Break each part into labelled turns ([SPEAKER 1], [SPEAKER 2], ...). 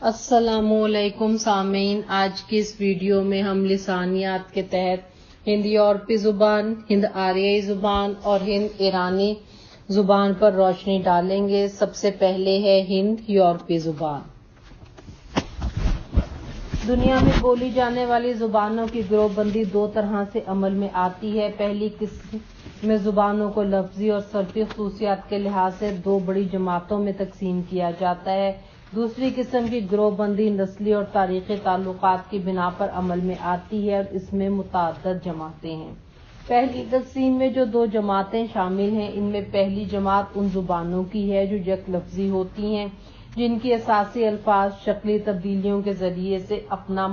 [SPEAKER 1] السلام علیکم سامعین، آج کی اس ویڈیو میں ہم لسانیات کے تحت ہند یورپی زبان، ہند آریائی زبان اور ہند ایرانی زبان پر روشنی ڈالیں گے۔ سب سے پہلے ہے ہند یورپی زبان۔ دنیا میں بولی جانے والی زبانوں کی گروہ بندی دو طرح سے عمل میں آتی ہے۔ پہلی قسم میں زبانوں کو لفظی اور صرفی خصوصیات کے لحاظ سے دو بڑی جماعتوں میں تقسیم کیا جاتا ہے۔ دوسری قسم کی گروہ بندی نسلی اور تاریخی تعلقات کی بنا پر عمل میں آتی ہے اور اس میں متعدد جماعتیں ہیں۔ پہلی تقسیم میں جو دو جماعتیں شامل ہیں، ان میں پہلی جماعت ان زبانوں کی ہے جو یک لفظی ہوتی ہیں، جن کی اساسی الفاظ شکلی تبدیلیوں کے ذریعے سے اپنے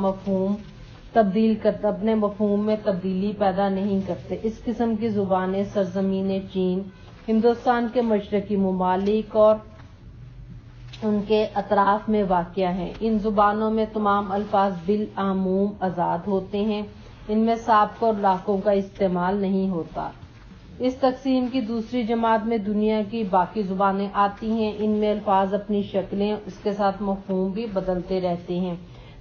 [SPEAKER 1] مفہوم میں تبدیلی پیدا نہیں کرتے۔ اس قسم کی زبانیں سرزمین چین، ہندوستان کے مشرقی ممالک اور ان کے اطراف میں واقع ہیں۔ ان زبانوں میں تمام الفاظ بالعموم آزاد ہوتے ہیں، ان میں سابق اور لاحقوں کا استعمال نہیں ہوتا۔ اس تقسیم کی دوسری جماعت میں دنیا کی باقی زبانیں آتی ہیں۔ ان میں الفاظ اپنی شکلیں اور اس کے ساتھ مفہوم بھی بدلتے رہتے ہیں،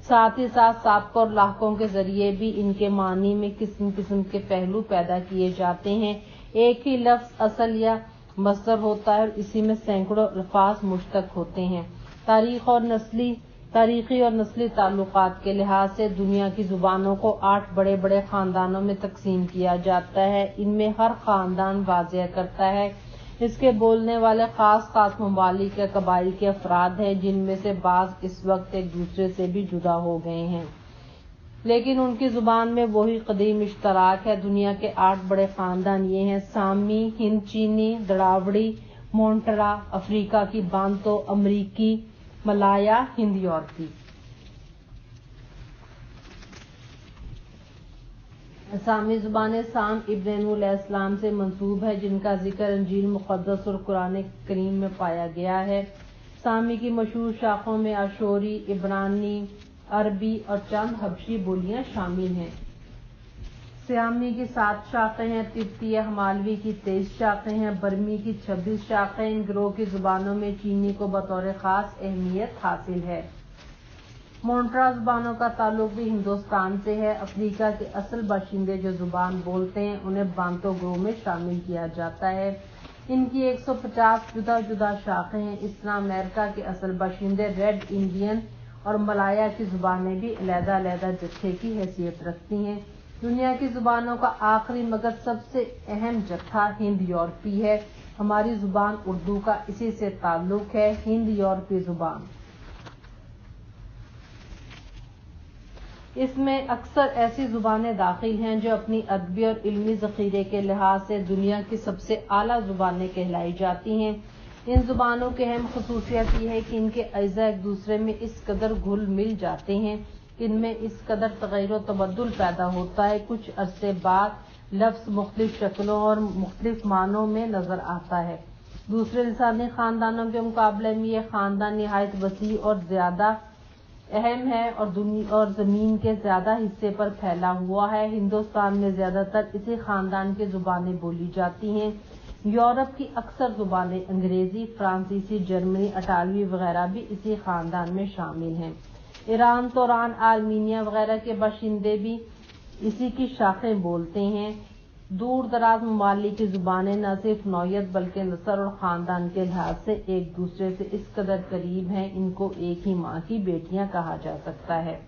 [SPEAKER 1] ساتھ ہی ساتھ سابق اور لاحقوں کے ذریعے بھی ان کے معنی میں قسم قسم کے پہلو پیدا کیے جاتے ہیں۔ ایک ہی لفظ اصل یا مصدر ہوتا ہے اور اسی میں سینکڑوں الفاظ مشتق ہوتے ہیں۔ تاریخی اور نسلی تعلقات کے لحاظ سے دنیا کی زبانوں کو 8 بڑے بڑے خاندانوں میں تقسیم کیا جاتا ہے۔ ان میں ہر خاندان واضح کرتا ہے اس کے بولنے والے خاص ممالک یا قبائل کے افراد ہیں، جن میں سے بعض اس وقت ایک دوسرے سے بھی جدا ہو گئے ہیں، لیکن ان کی زبان میں وہی قدیم اشتراک ہے۔ دنیا کے 8 بڑے خاندان یہ ہیں: سامی، ہند چینی، دراوڑی، مونٹرا، افریقہ کی بانتو، امریکی، ملایا، ہند یورپی۔ سامی زبان سام ابن نوح علیہ السلام سے منسوب ہے، جن کا ذکر انجیل مقدس اور قرآن کریم میں پایا گیا ہے۔ سامی کی مشہور شاخوں میں آشوری، عبرانی، عربی اور چند حبشی بولیاں شامل ہیں۔ سیامی کی 7 شاخیں ہیں، تبتی ہمالوی کی 23 شاخیں ہیں، برمی کی 26 شاخیں۔ ان گروہ کی زبانوں میں چینی کو بطور خاص اہمیت حاصل ہے۔ مونٹرا زبانوں کا تعلق بھی ہندوستان سے ہے۔ افریقہ کے اصل باشندے جو زبان بولتے ہیں، انہیں بانتو گروہ میں شامل کیا جاتا ہے۔ ان کی 150 جدا جدا شاخیں ہیں۔ اس طرح امریکہ کے اصل باشندے، ریڈ انڈین اور ملایا کی زبانیں بھی علیحدہ علیحدہ جتھے کی حیثیت رکھتی ہیں۔ دنیا کی زبانوں کا آخری مگر سب سے اہم جتھا ہند یورپی ہے۔ ہماری زبان اردو کا اسی سے تعلق ہے۔ ہند یورپی زبان، اس میں اکثر ایسی زبانیں داخل ہیں جو اپنی ادبی اور علمی ذخیرے کے لحاظ سے دنیا کی سب سے اعلیٰ زبانیں کہلائی جاتی ہیں۔ ان زبانوں کی اہم خصوصیت یہ ہے کہ ان کے اجزاء ایک دوسرے میں اس قدر گھل مل جاتے ہیں، ان میں اس قدر تغیر و تبدل پیدا ہوتا ہے، کچھ عرصے بعد لفظ مختلف شکلوں اور مختلف معنوں میں نظر آتا ہے۔ دوسرے لسانی خاندانوں کے مقابلے میں یہ خاندان نہایت وسیع اور زیادہ اہم ہے اور زمین کے زیادہ حصے پر پھیلا ہوا ہے۔ ہندوستان میں زیادہ تر اسی خاندان کی زبانیں بولی جاتی ہیں۔ یورپ کی اکثر زبانیں انگریزی، فرانسیسی، جرمنی، اٹالوی وغیرہ بھی اسی خاندان میں شامل ہیں۔ ایران، توران، آرمینیا وغیرہ کے باشندے بھی اسی کی شاخیں بولتے ہیں۔ دور دراز ممالک کی زبانیں نہ صرف نوعیت بلکہ نسل اور خاندان کے لحاظ سے ایک دوسرے سے اس قدر قریب ہیں، ان کو ایک ہی ماں کی بیٹیاں کہا جا سکتا ہے۔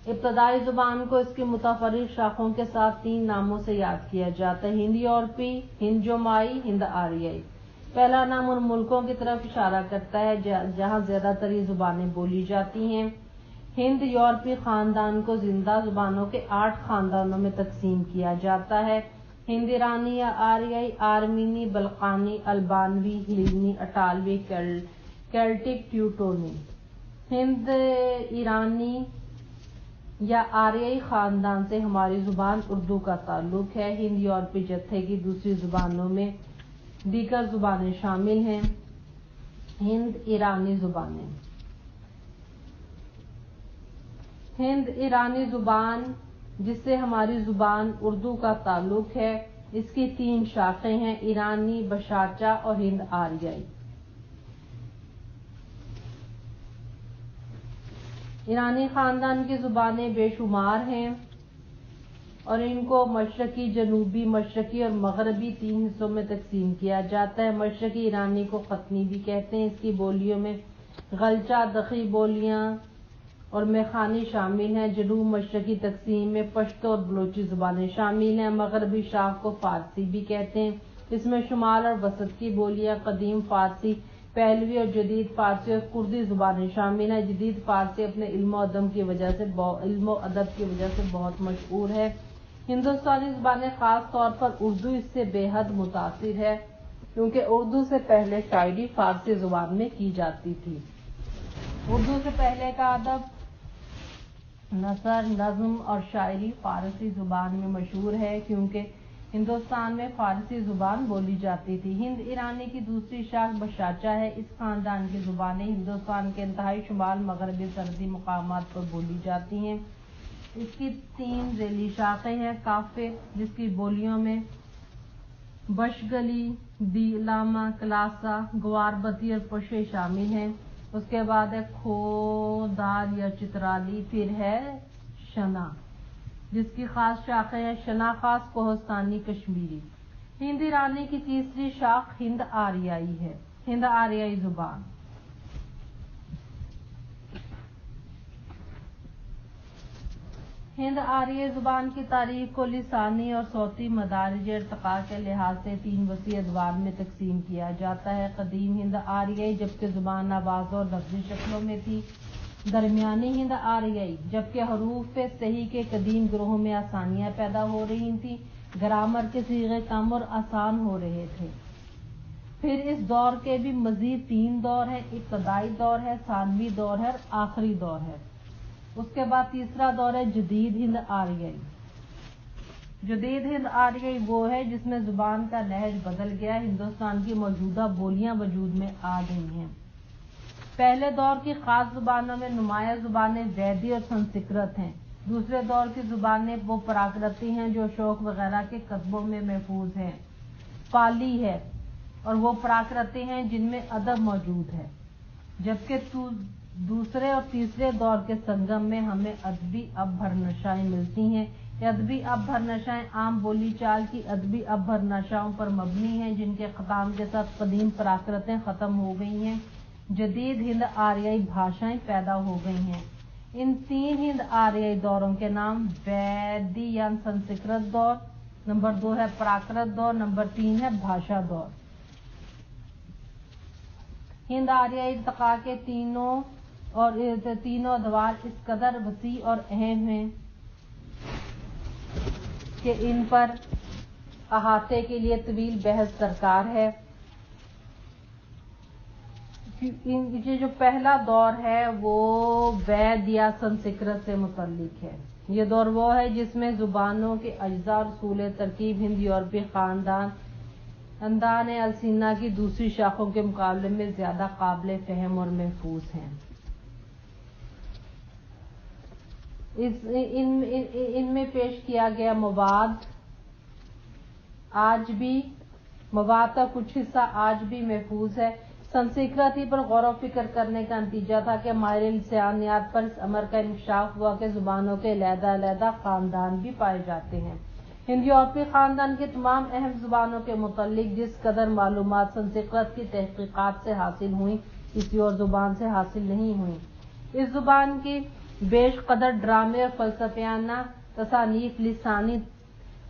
[SPEAKER 1] ابتدائی زبان کو اس کی متفرق شاخوں کے ساتھ 3 ناموں سے یاد کیا جاتا ہے: ہند یورپی، ہند جومائی، ہند آریائی۔ پہلا نام ان ملکوں کی طرف اشارہ کرتا ہے جہاں زیادہ تر یہ زبانیں بولی جاتی ہیں۔ ہند یورپی خاندان کو زندہ زبانوں کے 8 خاندانوں میں تقسیم کیا جاتا ہے: ہند ایرانی یا آریائی، آرمینی، بلقانی، البانوی، ہیلینی، اٹالوی، کیلٹک، ٹیوٹونی۔ ہند ایرانی یا آریائی خاندان سے ہماری زبان اردو کا تعلق ہے۔ ہند یورپی جتھے کی دوسری زبانوں میں دیگر زبانیں شامل ہیں۔ ہند ایرانی زبانیں: ہند ایرانی زبان جس سے ہماری زبان اردو کا تعلق ہے، اس کی 3 شاخیں ہیں: ایرانی، بشاچا اور ہند آریائی۔ ایرانی خاندان کی زبانیں بے شمار ہیں اور ان کو مشرقی، جنوبی، مشرقی اور مغربی 3 حصوں میں تقسیم کیا جاتا ہے۔ مشرقی ایرانی کو ختنی بھی کہتے ہیں۔ اس کی بولیوں میں غلچہ، دخی بولیاں اور میخانی شامل ہیں۔ جنوب مشرقی تقسیم میں پشتو اور بلوچی زبانیں شامل ہیں۔ مغربی شاخ کو فارسی بھی کہتے ہیں۔ اس میں شمال اور وسط کی بولیاں، قدیم فارسی، پہلوی اور جدید فارسی اور کردی زبانیں شامل ہیں۔ جدید فارسی اپنے علم و ادب کی وجہ سے بہت مشہور ہے۔ ہندوستانی زبانیں خاص طور پر اردو اس سے بے حد متاثر ہے، کیونکہ اردو سے پہلے شاعری فارسی زبان میں کی جاتی تھی۔ اردو سے پہلے کا ادب، نثر، نظم اور شاعری فارسی زبان میں مشہور ہے، کیونکہ ہندوستان میں فارسی زبان بولی جاتی تھی۔ ہند ایرانی کی دوسری شاخ بشاچہ ہے۔ اس خاندان کی زبانیں ہندوستان کے انتہائی شمال مغربی سرحدی مقامات پر بولی جاتی ہیں۔ اس کی 3 ذیلی شاخیں ہیں: کافر، جس کی بولیوں میں بشگلی، دیلامہ، کلاسا، گواربتی اور پشے شامل ہیں۔ اس کے بعد ہے کھودار یا چترالی، پھر ہے شنا، جس کی خاص شاخیں ہیں شنا خاص، کوہستانی، کشمیری۔ ہند ایرانی کی تیسری شاخ ہند آریائی ہے۔ ہند آریائی زبان ہند آریائی زبان کی تاریخ کو لسانی اور صوتی مدارج ارتقاء کے لحاظ سے 3 وسیع ادوار میں تقسیم کیا جاتا ہے۔ قدیم ہند آریائی، جبکہ زبان آواز اور لفظی شکلوں میں تھی۔ درمیانی ہند آریائی، جبکہ حروف صحیح کے قدیم گروہوں میں آسانیاں پیدا ہو رہی تھیں، گرامر کے صیغے کم اور آسان ہو رہے تھے۔ پھر اس دور کے بھی مزید 3 دور ہیں: ابتدائی دور ہے، ثانوی دور ہے اور آخری دور ہے۔ اس کے بعد تیسرا دور ہے جدید ہند آریائی۔ جدید ہند آریائی وہ ہے جس میں زبان کا لہج بدل گیا، ہندوستان کی موجودہ بولیاں وجود میں آ گئی ہیں۔ پہلے دور کی خاص زبانوں میں نمایاں زبانیں ویدی اور سنسکرت ہیں۔ دوسرے دور کی زبانیں وہ پراکرتی ہیں جو اشوک وغیرہ کے کتبوں میں محفوظ ہیں۔ پالی ہے اور وہ پراکرتی ہیں جن میں ادب موجود ہے، جبکہ دوسرے اور تیسرے دور کے سنگم میں ہمیں ادبی ابھرنشائیں ملتی ہیں۔ یہ ادبی ابھرنشائیں عام بولی چال کی ادبی ابھرنشاؤں پر مبنی ہیں، جن کے ختم کے ساتھ قدیم پراکرتیں ختم ہو گئی ہیں، جدید ہند آریائی بھاشائیں پیدا ہو گئی ہیں۔ ان 3 ہند آریائی دوروں کے نام ویدی یا سنسکرت دور، نمبر 2 ہے پراکرت دور، نمبر 3 ہے بھاشا دور۔ ہند آریائی ارتقاء کے تینوں ادوار اس قدر وسیع اور اہم ہیں کہ ان پر احاطے کے لیے طویل بحث درکار ہے۔ یہ جو پہلا دور ہے وہ وید یا سنسکرت سے متعلق ہے۔ یہ دور وہ ہے جس میں زبانوں کے اجزاء اور اصول ترکیب ہند یورپی خاندان السنہ کی دوسری شاخوں کے مقابلے میں زیادہ قابل فہم اور محفوظ ہیں۔ ان میں پیش کیا گیا مواد کا کچھ حصہ آج بھی محفوظ ہے۔ سنسکرتی پر غور و فکر کرنے کا نتیجہ تھا کہ ماہرین لسانیات پر اس امر کا انکشاف ہوا کہ زبانوں کے علیحدہ علیحدہ خاندان بھی پائے جاتے ہیں۔ ہند یورپی خاندان کی تمام اہم زبانوں کے متعلق جس قدر معلومات سنسکرت کی تحقیقات سے حاصل ہوئیں، کسی اور زبان سے حاصل نہیں ہوئیں۔ اس زبان کی بیش قدر ڈرامے اور فلسفیانہ تصانیف لسانی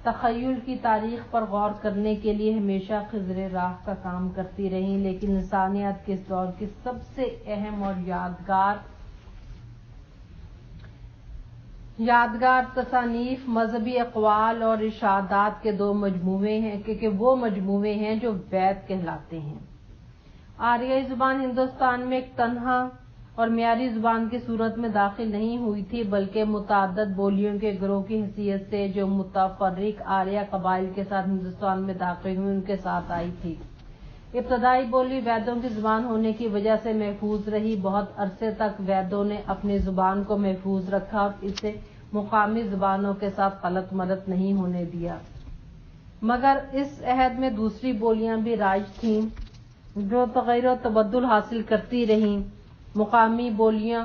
[SPEAKER 1] تخیل کی تاریخ پر غور کرنے کے لیے ہمیشہ خضر راہ کا کام کرتی رہیں، لیکن لسانیات کے اس دور کی سب سے اہم اور یادگار تصانیف مذہبی اقوال اور ارشادات کے 2 مجموعے ہیں کہ وہ مجموعے ہیں جو وید کہلاتے ہیں۔ آریائی زبان ہندوستان میں ایک تنہا اور معیاری زبان کی صورت میں داخل نہیں ہوئی تھی، بلکہ متعدد بولیوں کے گروہ کی حیثیت سے جو متفرق آریہ قبائل کے ساتھ ہندوستان میں داخل ہوئی ان کے ساتھ آئی تھی۔ ابتدائی بولی ویدوں کی زبان ہونے کی وجہ سے محفوظ رہی۔ بہت عرصے تک ویدوں نے اپنی زبان کو محفوظ رکھا اور اسے مقامی زبانوں کے ساتھ خلط ملط نہیں ہونے دیا، مگر اس عہد میں دوسری بولیاں بھی رائج تھیں جو تغیر و تبدل حاصل کرتی رہیں۔ مقامی بولیاں